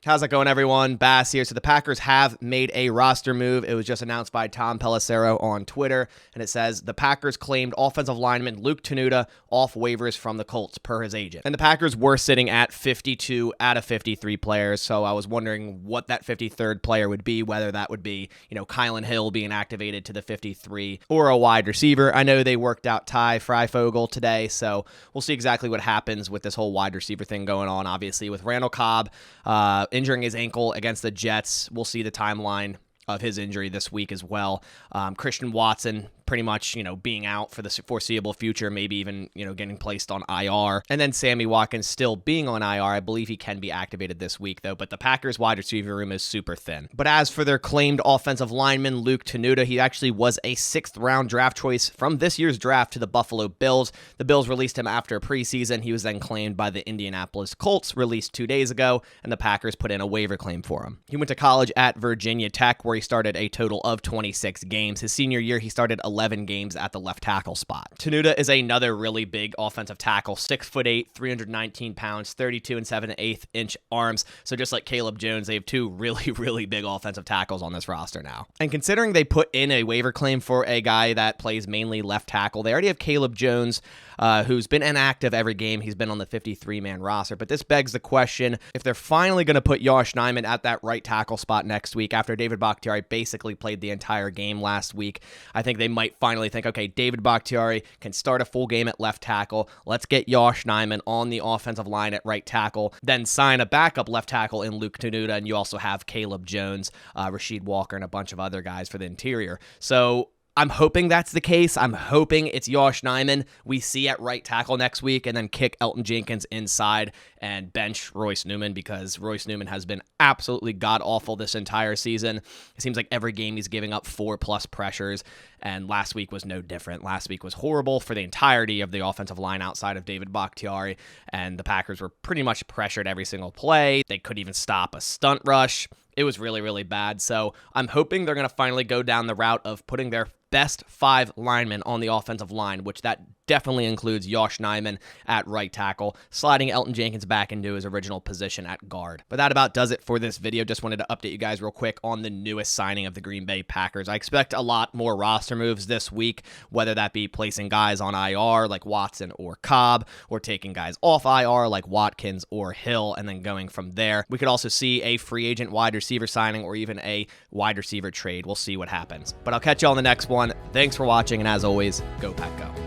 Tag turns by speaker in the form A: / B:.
A: How's it going, everyone? Bass here. So the Packers have made a roster move. It was just announced by Tom Pelissero on Twitter, and it says the Packers claimed offensive lineman Luke Tenuta off waivers from the Colts per his agent. And the Packers were sitting at 52 out of 53 players, so I was wondering what that 53rd player would be, whether that would be, Kylan Hill being activated to the 53 or a wide receiver. I know they worked out Ty Freifogel today, so we'll see exactly what happens with this whole wide receiver thing going on. Obviously, with Randall Cobb injuring his ankle against the Jets. We'll see the timeline of his injury this week as well. Christian Watson pretty much, being out for the foreseeable future, maybe even, getting placed on IR. And then Sammy Watkins still being on IR. I believe he can be activated this week, though. But the Packers wide receiver room is super thin. But as for their claimed offensive lineman, Luke Tenuta, he actually was a 6th-round draft choice from this year's draft to the Buffalo Bills. The Bills released him after preseason. He was then claimed by the Indianapolis Colts, released 2 days ago, and the Packers put in a waiver claim for him. He went to college at Virginia Tech, where he started a total of 26 games. His senior year, he started 11 games at the left tackle spot. Tenuta is another really big offensive tackle, 6'8", 319 pounds, 32 7/8 inch arms. So just like Caleb Jones, they have 2 really, really big offensive tackles on this roster now. And considering they put in a waiver claim for a guy that plays mainly left tackle, they already have Caleb Jones, who's been inactive every game. He's been on the 53-man roster. But this begs the question, if they're finally going to put Yosh Nijman at that right tackle spot next week, after David Bakhtiari basically played the entire game last week, I think they might finally think, okay, David Bakhtiari can start a full game at left tackle. Let's get Yosh Nijman on the offensive line at right tackle, then sign a backup left tackle in Luke Tenuta, and you also have Caleb Jones, Rasheed Walker, and a bunch of other guys for the interior. So I'm hoping that's the case. I'm hoping it's Yosh Nijman we see at right tackle next week, and then kick Elgton Jenkins inside and bench Royce Newman, because Royce Newman has been absolutely god-awful this entire season. It seems like every game he's giving up 4+ pressures, and last week was no different. Last week was horrible for the entirety of the offensive line outside of David Bakhtiari, and the Packers were pretty much pressured every single play. They couldn't even stop a stunt rush. It was really, really bad. So I'm hoping they're going to finally go down the route of putting their best 5 linemen on the offensive line, which that definitely includes Yosh Nijman at right tackle, sliding Elgton Jenkins back into his original position at guard. But that about does it for this video. Just wanted to update you guys real quick on the newest signing of the Green Bay Packers. I expect a lot more roster moves this week, whether that be placing guys on IR like Watson or Cobb, or taking guys off IR like Watkins or Hill, and then going from there. We could also see a free agent wide receiver signing, or even a wide receiver trade. We'll see what happens. But I'll catch you on the next one. Thanks for watching, and as always, go Pack Go.